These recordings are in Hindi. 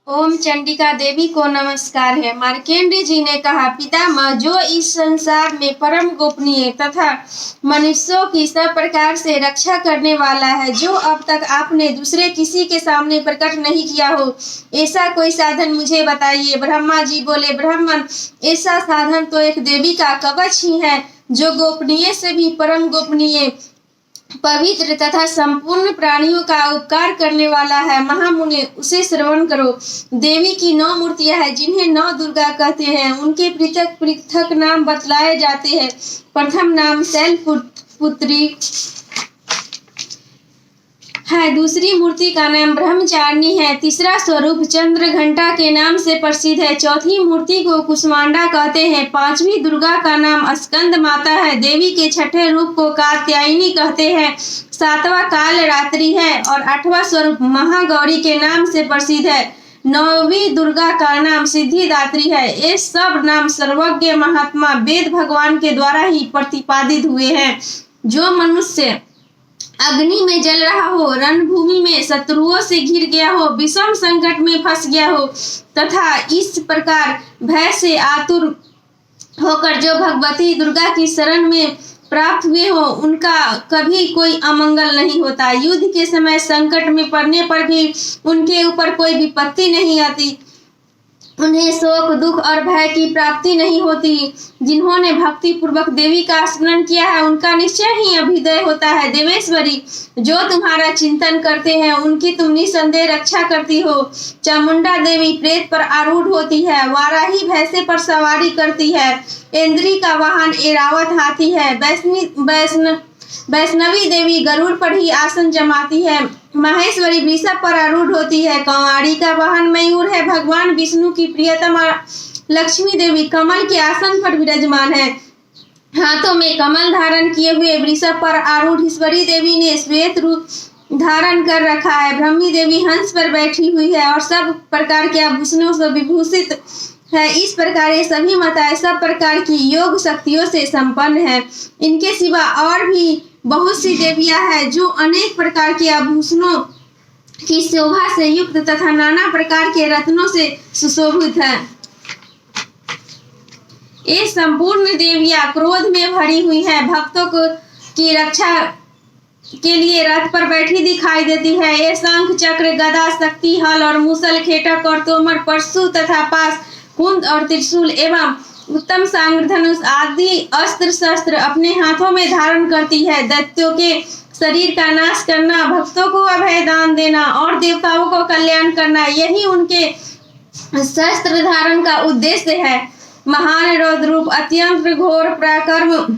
ओम चंडिका देवी को नमस्कार है। मार्केंड जी ने कहा, पितामह, जो इस संसार में परम गोपनीय तथा मनुष्यों की सब प्रकार से रक्षा करने वाला है, जो अब तक आपने दूसरे किसी के सामने प्रकट नहीं किया हो, ऐसा कोई साधन मुझे बताइए। ब्रह्मा जी बोले, ब्राह्मण, ऐसा साधन तो एक देवी का कवच ही है, जो गोपनीय से भी परम गोपनीय, पवित्र तथा संपूर्ण प्राणियों का उपकार करने वाला है। महामुनि, उसे श्रवण करो। देवी की 9 मूर्तियां हैं, जिन्हें 9 दुर्गा कहते हैं। उनके पृथक पृथक नाम बतलाए जाते हैं। प्रथम नाम शैलपुत्री है, दूसरी मूर्ति का नाम ब्रह्मचारिणी है, तीसरा स्वरूप चंद्रघंटा के नाम से प्रसिद्ध है, चौथी मूर्ति को कुष्मांडा कहते हैं, पांचवी दुर्गा का नाम स्कंद माता है, देवी के छठे रूप को कात्यायनी कहते हैं, सातवां काल रात्रि है और आठवां स्वरूप महागौरी के नाम से प्रसिद्ध है, नौवीं दुर्गा का नाम सिद्धिदात्री है। ये सब नाम सर्वज्ञ महात्मा वेद भगवान के द्वारा ही प्रतिपादित हुए हैं। जो मनुष्य अग्नि में जल रहा हो, रणभूमि में शत्रुओं से घिर गया हो, विषम संकट में फंस गया हो तथा इस प्रकार भय से आतुर होकर जो भगवती दुर्गा की शरण में प्राप्त हुए हो, उनका कभी कोई अमंगल नहीं होता। युद्ध के समय संकट में पड़ने पर भी उनके ऊपर कोई विपत्ति नहीं आती, उन्हें शोक, दुख और भय की प्राप्ति नहीं होती। जिन्होंने भक्ति पूर्वक देवी का स्मरण किया है, उनका निश्चय ही अभ्युदय होता है। देवेश्वरी, जो तुम्हारा चिंतन करते हैं, उनकी तुम निसंदेह रक्षा करती हो। चामुंडा देवी प्रेत पर आरूढ़ होती है, वाराही भैंसे पर सवारी करती है, इंद्री का वाहन ऐरावत हाथी है, वैष्णवी देवी गरुड़ पर ही आसन जमाती है, माहेश्वरी वृषभ पर आरूढ़ होती है, कंवारी का वाहन मयूर है, भगवान विष्णु की प्रियतमा लक्ष्मी देवी कमल के आसन पर विराजमान है, हाथों में कमल धारण किए हुए वृषभ पर आरूढ़ ईश्वरी देवी ने श्वेत रूप धारण कर रखा है, ब्रह्मी देवी हंस पर बैठी हुई है और सब प्रकार के आभूषणों से विभूषित है। इस प्रकार ये सभी माताएं सब प्रकार की योग शक्तियों से संपन्न है। इनके सिवा और भी बहुत सी देवियां हैं, जो अनेक प्रकार के आभूषणों की शोभा से युक्त तथा नाना प्रकार के रत्नों से सुशोभित है। ये संपूर्ण देवियां क्रोध में भरी हुई है, भक्तों को की रक्षा के लिए रथ पर बैठी दिखाई देती है। ये शंख, चक्र, गदा, शक्ति, हल और मूसल, खेटक और तोमर, परशु तथा पास, कुंद और त्रिशूल एवं उत्तम सांग, धनुष आदि अस्त्र शस्त्र अपने हाथों में धारण करती है। दैत्यों के शरीर का नाश करना, भक्तों को अभय दान देना और देवताओं को कल्याण करना, यही उनके शस्त्र धारण का उद्देश्य है। महान रौद्र रूप, अत्यंत घोर पराक्रम,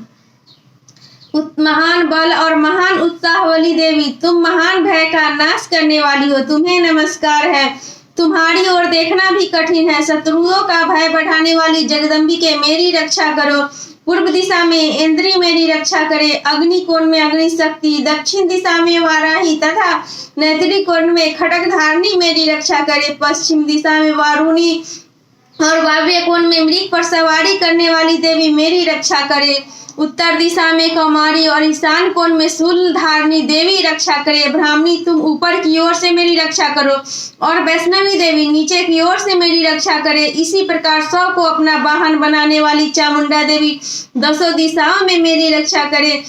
महान बल और महान उत्साह वाली देवी, तुम महान भय का नाश करने वाली हो, तुम्हें नमस्कार है। तुम्हारी ओर देखना भी कठिन है। शत्रुओं का भय बढ़ाने वाली जगदम्बिके, मेरी रक्षा करो। पूर्व दिशा में इंद्री मेरी रक्षा करे, अग्नि कोण में अग्नि शक्ति, दक्षिण दिशा में वाराही तथा नैत्री कोण में खड्ग धारणी मेरी रक्षा करे, पश्चिम दिशा में वारुणी और वाव्य कोण में मृग पर सवारी करने वाली देवी मेरी रक्षा करे, उत्तर दिशा में कौमारी और ईशान कोण में शूल धारणी देवी रक्षा करे। ब्राह्मणी, तुम ऊपर की ओर से मेरी रक्षा करो और वैष्णवी देवी नीचे की ओर से मेरी रक्षा करे। इसी प्रकार 100 को अपना वाहन बनाने वाली चामुंडा देवी 10 दिशाओं में मेरी रक्षा करे।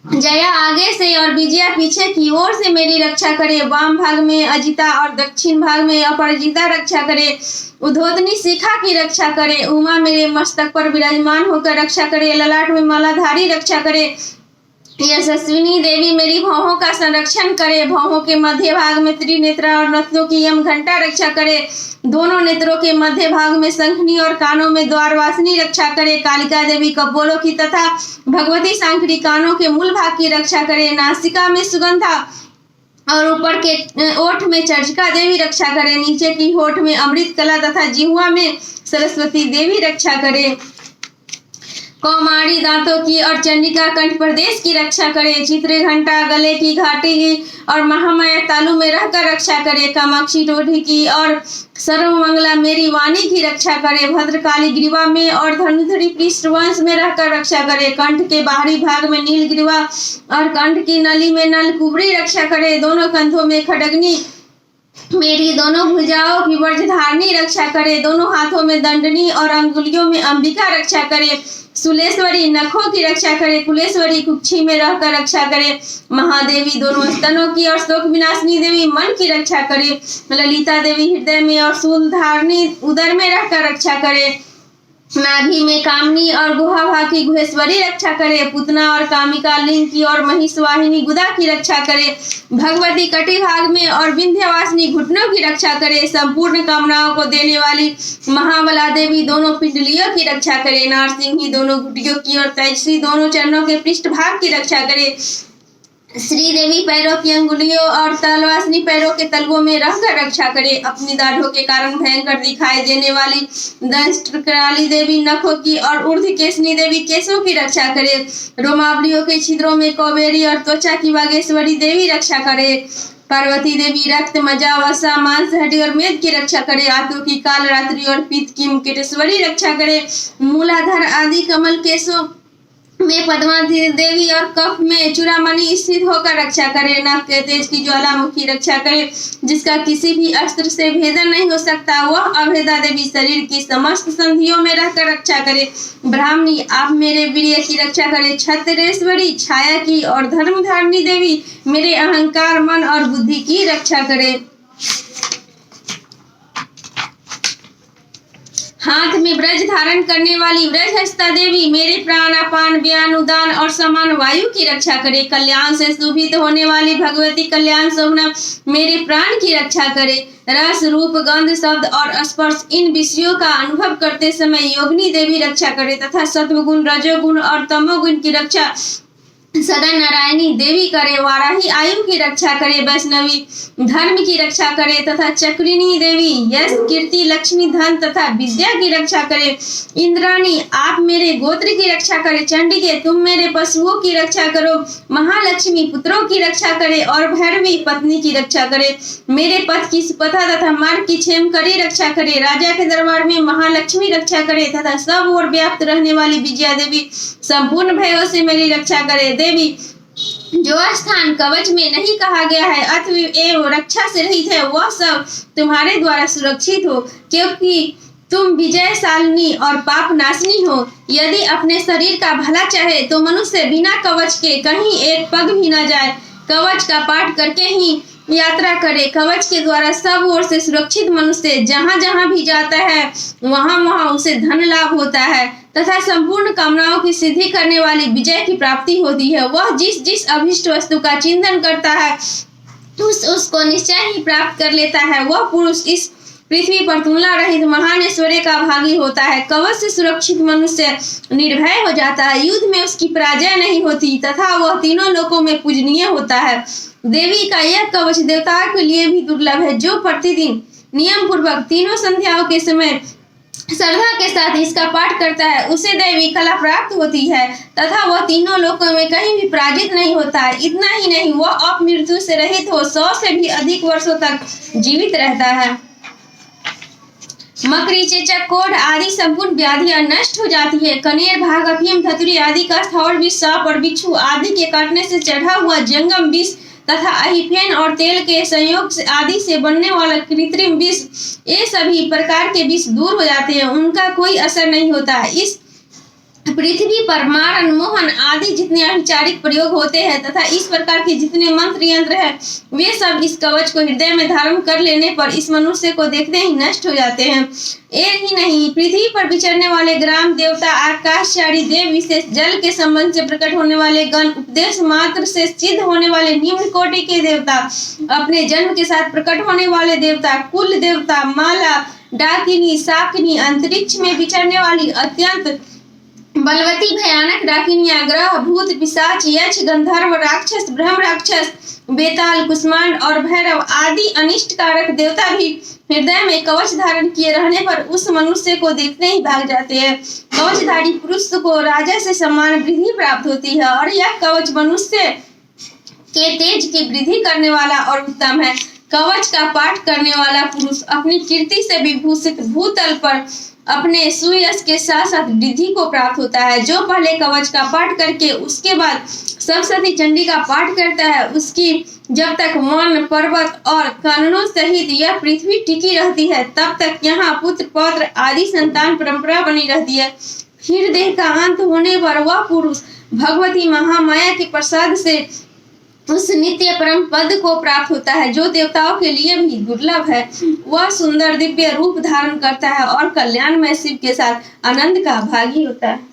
जया आगे से और विजया पीछे की ओर से मेरी रक्षा करे। वाम भाग में अजिता और दक्षिण भाग में अपराजिता रक्षा करे। उद्योतनी शिखा की रक्षा करे। उमा मेरे मस्तक पर विराजमान होकर रक्षा करे। ललाट में मालाधारी रक्षा करे। यशस्विनी देवी मेरी भौहों का संरक्षण करे। भौहों के मध्य भाग में त्रिनेत्रा और रत्नों की यम घंटा रक्षा करे। दोनों नेत्रों के मध्य भाग में शंखनी और कानों में द्वारवासिनी रक्षा करे। कालिका देवी कपोलों की तथा भगवती सांकरी कानों के मूल भाग की रक्षा करे। नासिका में सुगंधा और ऊपर के ओठ में चर्चिका देवी रक्षा करे। नीचे की होठ में अमृत कला तथा जिह्वा में सरस्वती देवी रक्षा करे। कौमारी दांतों की और चंडिका कंठ प्रदेश की रक्षा करे। चित्र घंटा गले की घाटी की और महामाया तालु में रहकर रक्षा करे। कामाक्षी टोढ़ी की और सर्वमंगला मेरी वाणी की रक्षा करे। भद्रकाली ग्रीवा में और धनुधरी पृष्ठवंश में रहकर रक्षा करे। कंठ के बाहरी भाग में नील ग्रीवा और कंठ की नली में नल कुबरी रक्षा करे। दोनों कंधों में खड्गनी मेरी दोनों भुजाओं की वज्रधारिणी रक्षा करे, दोनों हाथों में दंडनी और अंगुलियों में अंबिका रक्षा करे, सुलेश्वरी नखों की रक्षा करे, कुलेश्वरी कुक्षी में रहकर रक्षा करे, महादेवी दोनों स्तनों की और शोक विनाशिनी देवी मन की रक्षा करे, ललिता देवी हृदय में और शूलधारिणी उदर में रहकर रक्षा करे, नाभि में कामनी और गुहा भाग की गुहेश्वरी रक्षा करे, पुतना और कामिका लिंग की और महिषवाहिनी गुदा की रक्षा करे, भगवती कटी भाग में और विंध्यवासिनी घुटनों की रक्षा करे, संपूर्ण कामनाओं को देने वाली महाबला देवी दोनों पिंडलियों की रक्षा करे, नारसिंही दोनों घुटियों की और तेजस्वी दोनों चरणों के पृष्ठ भाग की रक्षा करे, श्री देवी पैरों की अंगुलियों और तलवासनी पैरों के तलवों में रहकर रक्षा करे, अपनी दाढ़ों के कारण भयंकर दिखाई देने वाली दंष्ट्रकाली देवी नखों की और ऊर्ध्वकेशनी देवी केशों की रक्षा करे, रोमावलियों के छिद्रों में कौबेरी और त्वचा की वागेश्वरी देवी रक्षा करे, पार्वती देवी रक्त मजा वसा मांस हड्डी और मेद की रक्षा करे, आंतों की काल रात्रि और पीत की मुकेटेश्वरी रक्षा करे, मूलाधार आदि कमल केशों में पद्मा देवी और कफ में चूड़ामणि स्थित होकर रक्षा करे, नाक के तेज की ज्वालामुखी रक्षा करे, जिसका किसी भी अस्त्र से भेदन नहीं हो सकता, वह अभेदा देवी शरीर की समस्त संधियों में रहकर रक्षा करे, ब्राह्मणी आप मेरे वीर्य की रक्षा करे, छत्रेश्वरी छाया की और धर्मधारिणी देवी मेरे अहंकार मन और बुद्धि की रक्षा करे, हाथ में ब्रज धारण करने वाली व्रजहस्ता देवी मेरे प्राण अपान व्यान उदान और समान वायु की रक्षा करे, कल्याण से शोभित होने वाली भगवती कल्याण शोभना मेरे प्राण की रक्षा करे, रस रूप गंध शब्द और स्पर्श इन विषयों का अनुभव करते समय योगिनी देवी रक्षा करे, तथा सत्वगुण रजोगुण और तमोगुण की रक्षा सदा नारायणी देवी करे, वाराही आयु की रक्षा करे, वैष्णवी धर्म की रक्षा करे, तथा चक्रिणी देवी यश कीर्ति लक्ष्मी धन तथा विद्या की रक्षा करे, इंद्राणी आप मेरे गोत्र की रक्षा करे, चंडिके तुम मेरे पशुओं की रक्षा करो, महालक्ष्मी पुत्रों की रक्षा करे और भैरवी पत्नी की रक्षा करे, मेरे पथ की सुपथा तथा मार्ग की क्षेम करी रक्षा करे, राजा के दरबार में महालक्ष्मी रक्षा करे, तथा सब ओर व्याप्त रहने वाली विजया देवी संपूर्ण भयों से मेरी रक्षा करे, देवी जो स्थान कवच में नहीं कहा गया है अतएव रक्षा से रहित है, वह सब तुम्हारे द्वारा सुरक्षित हो, क्योंकि तुम विजयशालिनी और पाप नाशनी हो। यदि अपने शरीर का भला चाहे तो मनुष्य बिना कवच के कहीं एक पग भी न जाए, कवच का पाठ करके ही यात्रा करे, कवच के द्वारा सब ओर से सुरक्षित मनुष्य जहाँ जहाँ भी जाता है वहाँ वहाँ उसे धन लाभ होता है तथा संपूर्ण कामनाओं की सिद्धि करने वाली विजय की प्राप्ति होती है। वह जिस जिस अभिष्ट वस्तु का चिंतन करता है उसको निश्चय ही प्राप्त कर लेता है। वह पुरुष इस पृथ्वी पर तुलना रहित महान ऐश्वर्य का भागी होता है। कवच से सुरक्षित मनुष्य निर्भय हो जाता है, युद्ध में उसकी पराजय नहीं होती तथा वह तीनों लोकों में पूजनीय होता है। देवी का यह कवच देवताओं के लिए भी दुर्लभ है। जो प्रतिदिन नियम पूर्वक तीनों संध्याओं के समय श्रद्धा के साथ इसका पाठ करता है उसे दैवी कला प्राप्त होती है तथा वह तीनों लोकों में कहीं भी पराजित नहीं होता है। इतना ही नहीं, वह अपमृत्यु से रहित हो 100 से भी अधिक वर्षों तक जीवित रहता है। मकड़ी, चेचक, कोढ़ आदि संपूर्ण व्याधियां नष्ट हो जाती है। कनेर, भाग, अफीम, धतूरी आदि का स्थावर विष, सांप और बिच्छू आदि के काटने से चढ़ा हुआ जंगम विष तथा अहिफेन और तेल के संयोग से आदि से बनने वाला कृत्रिम विष, ये सभी प्रकार के विष दूर हो जाते हैं, उनका कोई असर नहीं होता। इस पृथ्वी पर मारण, मोहन आदि जितने अभिचारिक प्रयोग होते हैं तथा इस प्रकार के जितने मंत्र यंत्र है वे सब इस कवच को हृदय में धारण कर लेने पर इस मनुष्य को देखते ही नष्ट हो जाते हैं। ये ही नहीं, पृथ्वी पर विचरने वाले ग्राम देवता, आकाशचारी देव, विशेष जल के संबंध से प्रकट होने वाले गण, उपदेश मात्र से सिद्ध होने वाले निम्न कोटि के देवता, अपने जन्म के साथ प्रकट होने वाले देवता, कुल देवता, माला, डाकिनी, शाकिनी, अंतरिक्ष में विचरने वाली अत्यंत बलवती भयानक डाकिनियां, ग्रह, भूत, पिशाच, यक्ष, गंधर्व, राक्षस, ब्रह्म राक्षस, बेताल, कुष्मांड और भैरव आदि अनिष्ट कारक देवता भी हृदय में कवच धारण किए रहने पर उस मनुष्य को देखते ही भाग जाते हैं। कवचधारी पुरुष को राजा से सम्मान वृद्धि प्राप्त होती है और यह कवच मनुष्य के तेज की वृद्धि करने वाला और उत्तम है। कवच का पाठ करने वाला पुरुष अपनी कीर्ति से विभूषित भूतल पर अपने सुयश के साथ साथ रिद्धि को प्राप्त होता है। जो पहले कवच का पाठ करके उसके बाद सप्तशती चंडी का पाठ करता है, उसकी जब तक वन पर्वत और काननों सहित यह पृथ्वी टिकी रहती है, तब तक यहाँ पुत्र पौत्र आदि संतान परंपरा बनी रहती है। फिर देह का अंत होने पर वह पुरुष भगवती महामाया के प्रसाद से उस नित्य परम पद को प्राप्त होता है, जो देवताओं के लिए भी दुर्लभ है। वह सुंदर दिव्य रूप धारण करता है और कल्याणमय शिव के साथ आनंद का भागी होता है।